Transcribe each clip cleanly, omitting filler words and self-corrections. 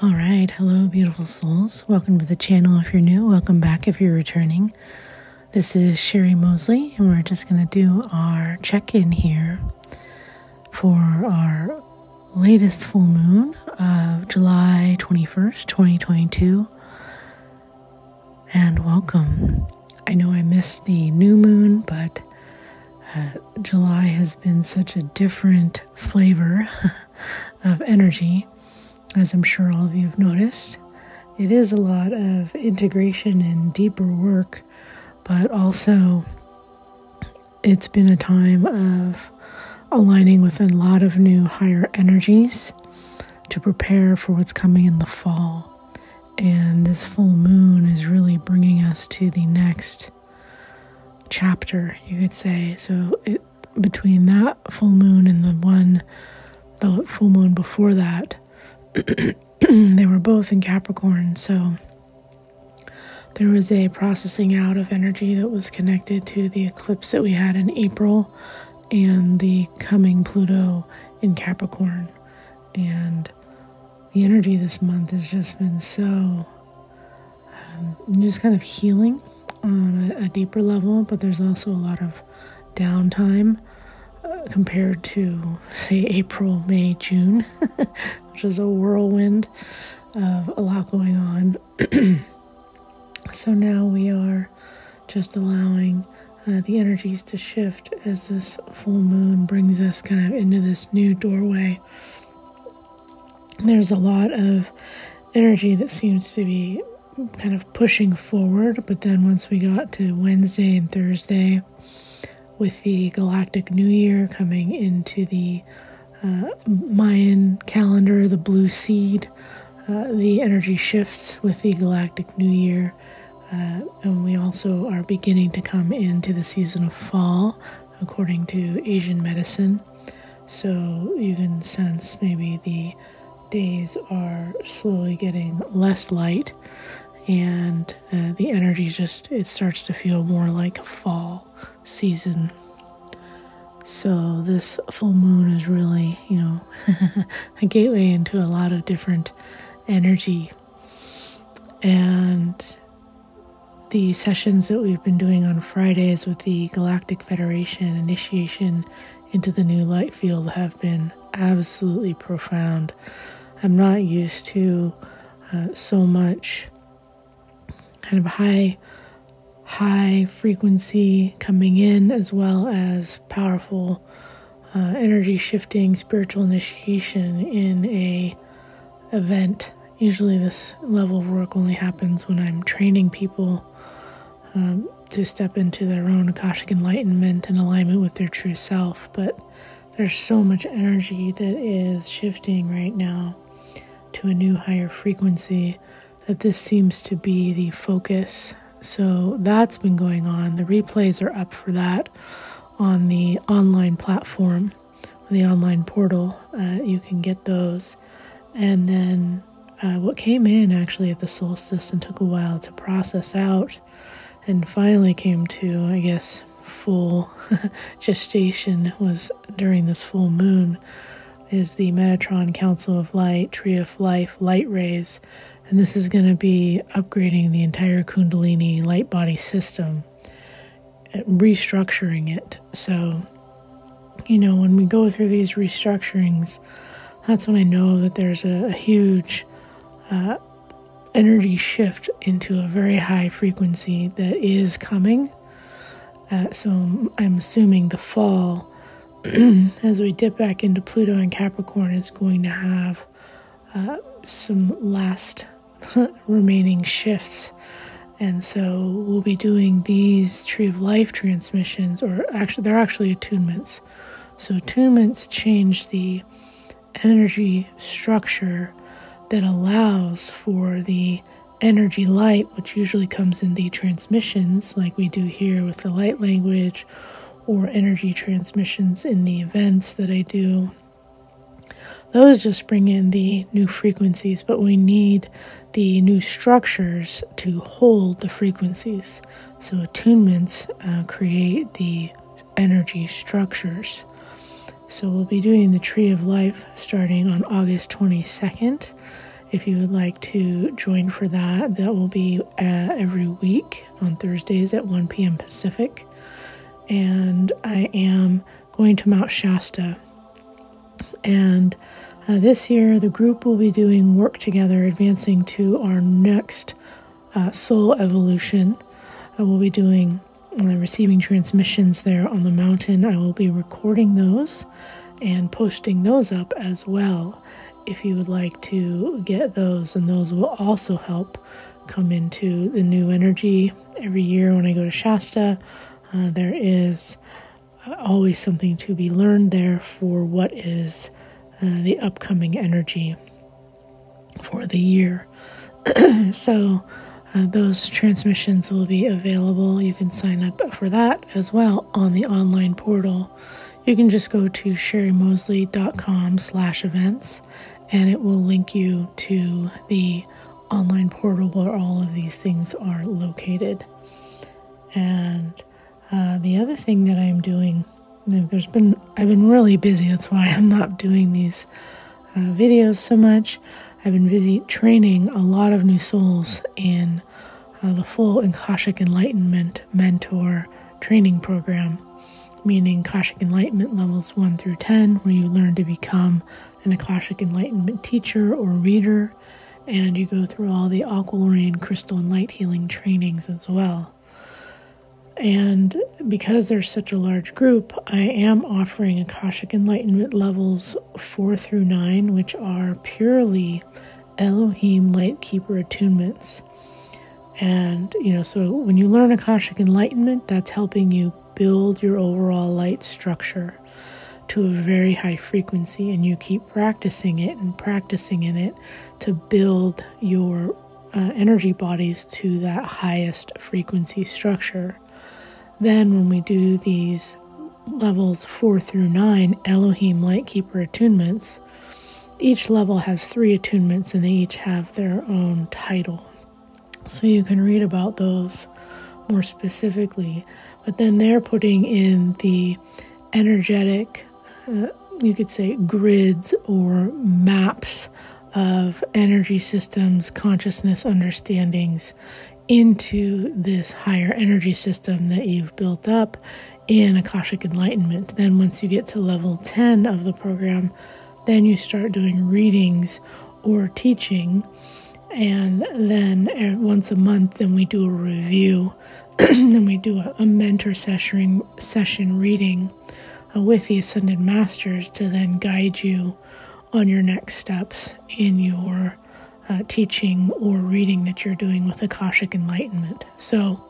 All right, hello beautiful souls. Welcome to the channel if you're new. Welcome back if you're returning. This is Sherry Mosley, and we're just going to do our check-in here for our latest full moon of July 21st, 2022. And welcome. I know I missed the new moon, but July has been such a different flavor of energy, as I'm sure all of you have noticed. It is a lot of integration and deeper work, but also it's been a time of aligning with a lot of new higher energies to prepare for what's coming in the fall. And this full moon is really bringing us to the next chapter, you could say. So between that full moon and the full moon before that, they were both in Capricorn, so there was a processing out of energy that was connected to the eclipse that we had in April and the coming Pluto in Capricorn. And the energy this month has just been so just kind of healing on a deeper level, but there's also a lot of downtime compared to, say, April, May, June, which is a whirlwind of a lot going on. So now we are just allowing the energies to shift as this full moon brings us kind of into this new doorway. There's a lot of energy that seems to be kind of pushing forward, but then once we got to Wednesday and Thursday, with the Galactic New Year coming into the Mayan calendar, the blue seed, the energy shifts with the Galactic New Year. And we also are beginning to come into the season of fall, according to Asian medicine. So you can sense maybe the days are slowly getting less light, and the energy it starts to feel more like a fall season. So this full moon is really, a gateway into a lot of different energy. And the sessions that we've been doing on Fridays with the Galactic Federation initiation into the new light field have been absolutely profound. I'm not used to so much kind of high frequency coming in, as well as powerful energy shifting spiritual initiation in a event. Usually this level of work only happens when I'm training people to step into their own Akashic Enlightenment and alignment with their true self, but there's so much energy that is shifting right now to a new higher frequency that this seems to be the focus. So that's been going on. The replays are up for that on the online platform, the online portal. You can get those. And then what came in actually at the solstice and took a while to process out and finally came to, I guess, full gestation was during this full moon, is the Metatron Council of Light, Tree of Life, light rays. And this is going to be upgrading the entire Kundalini light body system, restructuring it. So, when we go through these restructurings, that's when I know that there's a huge energy shift into a very high frequency that is coming. So I'm assuming the fall, as we dip back into Pluto and Capricorn, is going to have some last remaining shifts. And so we'll be doing these Tree of Life transmissions, or actually they're actually attunements. So attunements change the energy structure that allows for the energy light, which usually comes in the transmissions like we do here with the light language, or energy transmissions in the events that I do. Those just bring in the new frequencies, but we need the new structures to hold the frequencies. So attunements create the energy structures. So we'll be doing the Tree of Life starting on August 22nd, if you would like to join for that. That will be every week on Thursdays at 1 p.m. Pacific. And I am going to Mount Shasta. And this year, the group will be doing work together, advancing to our next soul evolution. I will be doing receiving transmissions there on the mountain. I will be recording those and posting those up as well if you would like to get those. And those will also help come into the new energy. Every year when I go to Shasta, there is always something to be learned there for what is the upcoming energy for the year. So those transmissions will be available. You can sign up for that as well on the online portal. You can just go to sherrymosley.com/events, and it will link you to the online portal where all of these things are located. And the other thing that I'm doing, I've been really busy. That's why I'm not doing these videos so much. I've been busy training a lot of new souls in the full Akashic Enlightenment mentor training program, meaning Akashic Enlightenment levels 1 through 10, where you learn to become an Akashic Enlightenment teacher or reader, and you go through all the Aqualorian crystalline light healing trainings as well. And because there's such a large group, I am offering Akashic Enlightenment levels 4 through 9, which are purely Elohim Light Keeper attunements. And, so when you learn Akashic Enlightenment, that's helping you build your overall light structure to a very high frequency, and you keep practicing it and practicing in it to build your energy bodies to that highest frequency structure. Then when we do these levels 4 through 9 Elohim Light Keeper attunements, each level has 3 attunements, and they each have their own title. So you can read about those more specifically. But then they're putting in the energetic, you could say, grids or maps of energy systems, consciousness understandings into this higher energy system that you've built up in Akashic Enlightenment. Then once you get to level 10 of the program, then you start doing readings or teaching. And then once a month, then we do a review. Then we do a mentor session reading with the Ascended Masters to then guide you on your next steps in your teaching or reading that you're doing with Akashic Enlightenment. So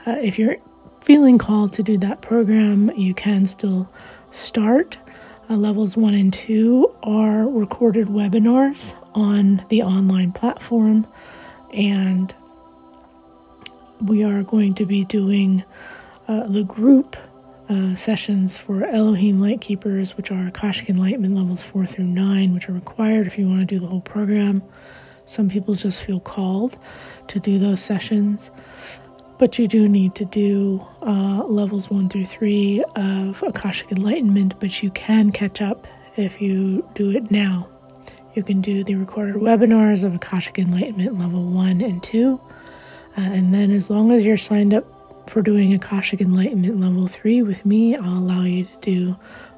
if you're feeling called to do that program, you can still start. Levels 1 and 2 are recorded webinars on the online platform, and we are going to be doing the group sessions for Elohim Light Keepers, which are Akashic Enlightenment levels 4 through 9, which are required if you want to do the whole program. Some people just feel called to do those sessions, but you do need to do levels 1 through 3 of Akashic Enlightenment, but you can catch up if you do it now. You can do the recorded webinars of Akashic Enlightenment level 1 and 2, and then as long as you're signed up for doing Akashic Enlightenment level 3 with me, I'll allow you to do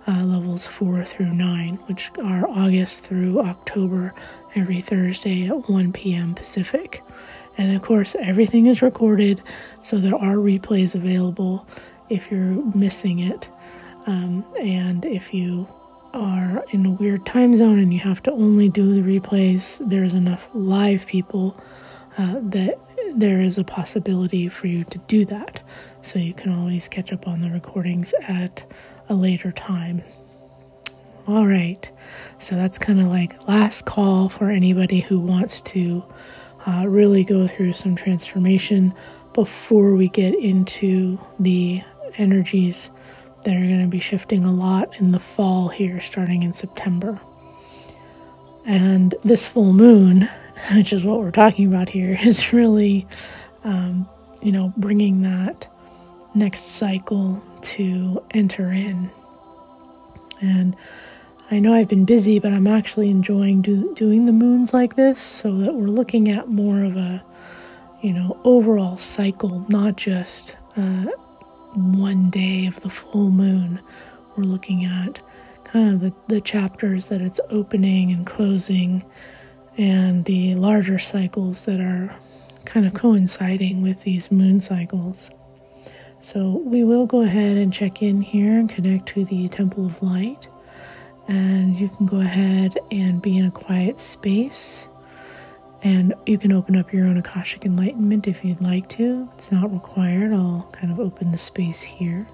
levels 4 through 9, which are August through October, every Thursday at 1 p.m. Pacific. And of course, everything is recorded, so there are replays available if you're missing it. And if you are in a weird time zone and you have to only do the replays, there's enough live people that there is a possibility for you to do that. So you can always catch up on the recordings at a later time. All right, so that's kind of like last call for anybody who wants to really go through some transformation before we get into the energies that are going to be shifting a lot in the fall here, starting in September. And this full moon, which is what we're talking about here, is really, bringing that next cycle to enter in. And I know I've been busy, but I'm actually enjoying doing the moons like this, so that we're looking at more of a, overall cycle, not just one day of the full moon. We're looking at kind of the chapters that it's opening and closing, and the larger cycles that are kind of coinciding with these moon cycles. So we will go ahead and check in here and connect to the Temple of Light. And you can go ahead and be in a quiet space. And you can open up your own Akashic Enlightenment if you'd like to. It's not required. I'll kind of open the space here.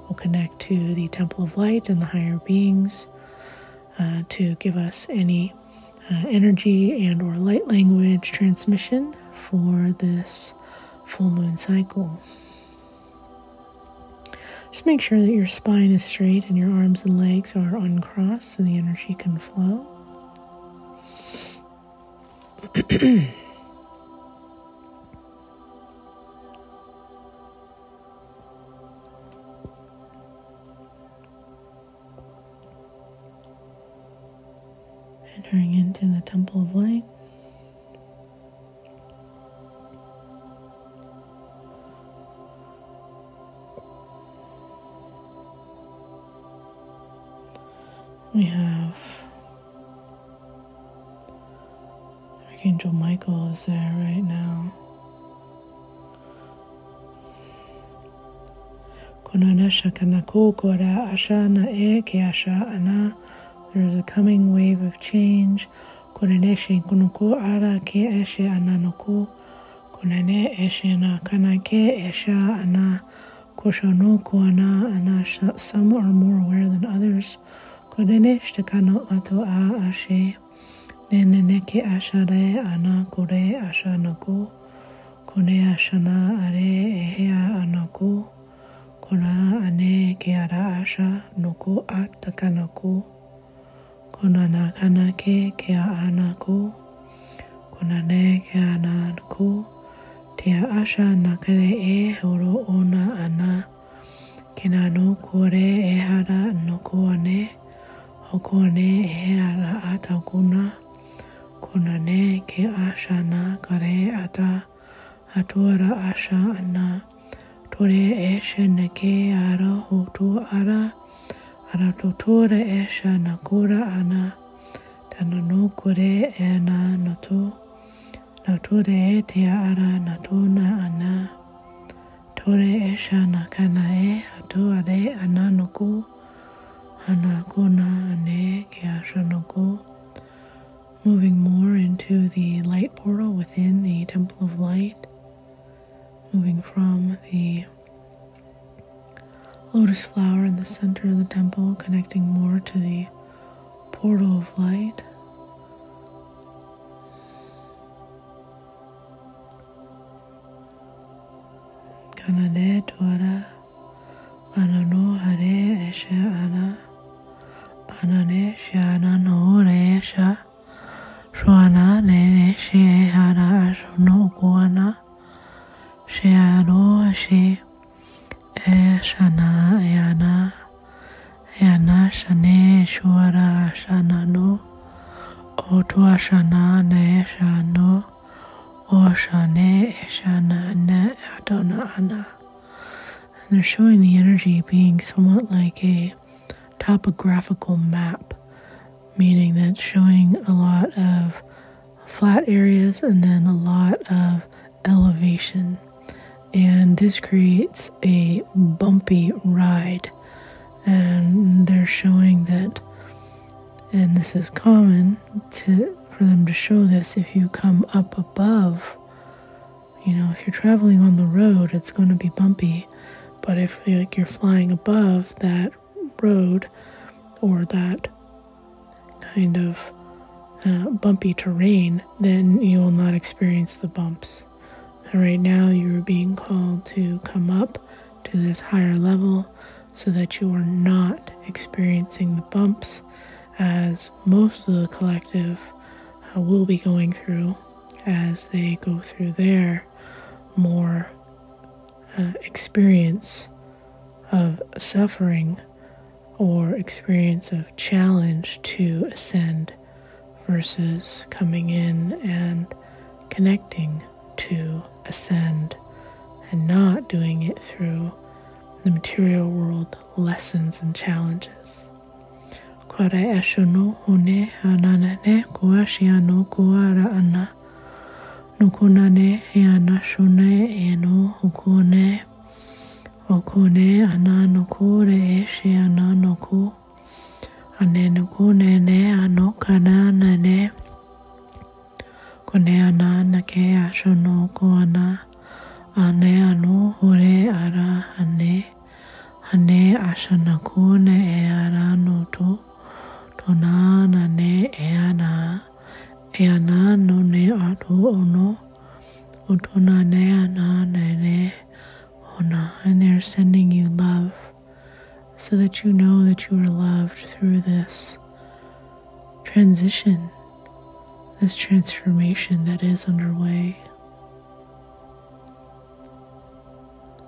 We'll connect to the Temple of Light and the higher beings to give us any energy and or light language transmission for this full moon cycle. Just make sure that your spine is straight and your arms and legs are uncrossed so the energy can flow. Entering into the Temple of Light. We have Archangel Michael is there right now. There is a coming wave of change. Some are more aware than others. Kodenesh takano ato a ashe, neneke ashare ana kore ashanako, kone ashana are ehea anako, kona ane keara asha noko atakanako, kona nakanake kea anako, kona ne kea nanako, tea asha nakare e horo ona ana, kenano kore ehara noko ane, Hokone eara atakuna, konane ke ashana kare ata, atura asha ana, tore eshe neke ara hotu ara, aratotore esha nakura ana, tanano kore ena natu, nature te ara natuna ana, tore esha nakana e atu are ananoku, Hanakona ane keashanoko, moving more into the light portal within the Temple of Light, moving from the lotus flower in the center of the temple, connecting more to the portal of light. Kanade tuara, anano hare eshe ana, Anane shana no resha, shwana ne she hara no guana, sheano she, shana yana, yana shane shuara shana no, otua shana ne shano, o shane shana ne adona ana. And they're showing the energy being somewhat like a topographical map, meaning that showing a lot of flat areas and then a lot of elevation, and this creates a bumpy ride. And they're showing that, and this is common for them to show this if you come up above, if you're traveling on the road, it's going to be bumpy, but if you're flying above that road or that kind of bumpy terrain, then you will not experience the bumps. And right now you are being called to come up to this higher level so that you are not experiencing the bumps, as most of the collective will be going through as they go through their more experience of suffering or experience of challenge to ascend versus coming in and connecting to ascend and not doing it through the material world lessons and challenges. Kware eshono hone hananane kuashiano kuara ana nukunane heana shone eno hukune okune ana nokure eshiana noku ane nokune ne ano kanana ne kone ana nake ashono kuana ane anu hore ara ane ashanakune e ara notu tona nane eana no ne atu ono utuna ne ana ne ona, and they're sending you love so that you know that you are loved through this transition, this transformation that is underway.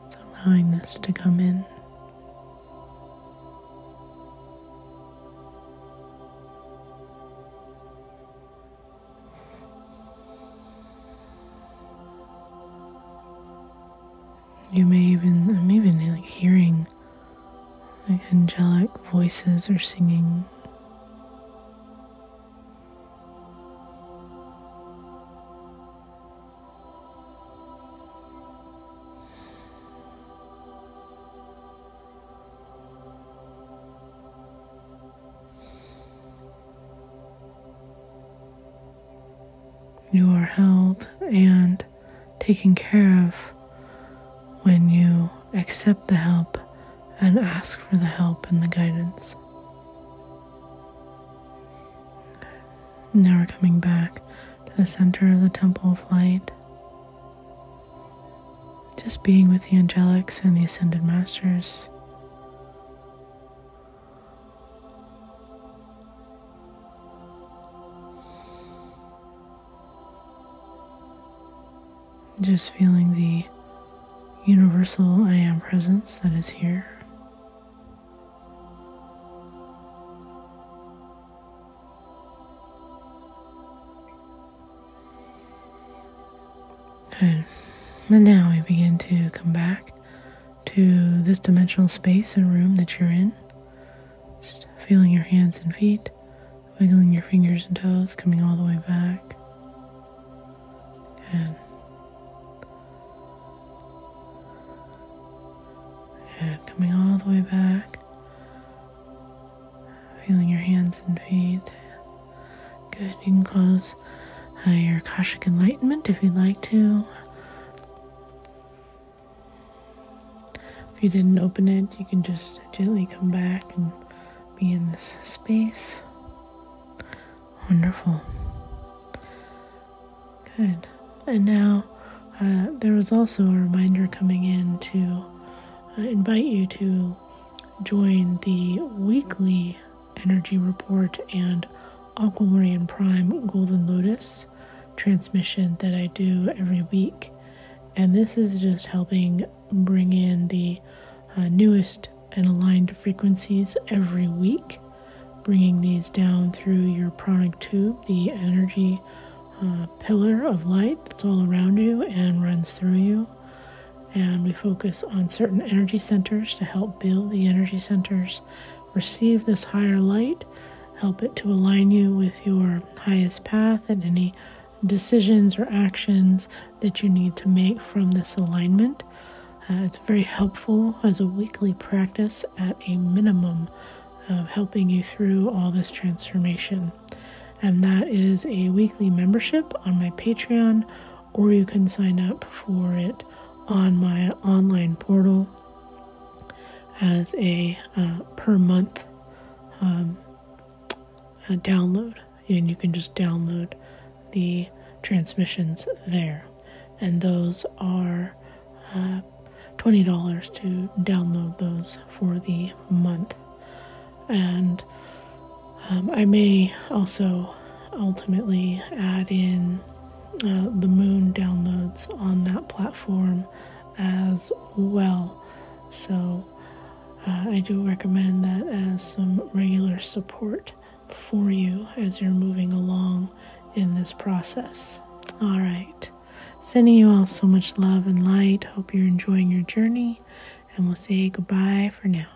It's allowing this to come in. I'm even like hearing like angelic voices or singing. You are held and taken care of when you accept the help and ask for the help and the guidance. Now we're coming back to the center of the Temple of Light. Just being with the angelics and the Ascended Masters. Just feeling the universal I Am presence that is here. Good. And now we begin to come back to this dimensional space and room that you're in. Just feeling your hands and feet, wiggling your fingers and toes, coming all the way back. Good. Good. Coming all the way back. Feeling your hands and feet. Good. You can close your Akashic Enlightenment if you'd like to. If you didn't open it, you can just gently come back and be in this space. Wonderful. Good. And now there was also a reminder coming in to invite you to join the weekly energy report and Aqualorian Prime Golden Lotus transmission that I do every week. And this is just helping bring in the newest and aligned frequencies every week, bringing these down through your pranic tube, the energy pillar of light that's all around you and runs through you. And we focus on certain energy centers to help build the energy centers, receive this higher light, help it to align you with your highest path and any decisions or actions that you need to make from this alignment. It's very helpful as a weekly practice at a minimum of helping you through all this transformation. And that is a weekly membership on my Patreon, or you can sign up for it on my online portal as a per month download, and you can just download the transmissions there, and those are $20 to download those for the month. And I may also ultimately add in the moon downloads on that platform as well. So I do recommend that as some regular support for you as you're moving along in this process. All right. Sending you all so much love and light. Hope you're enjoying your journey, and we'll say goodbye for now.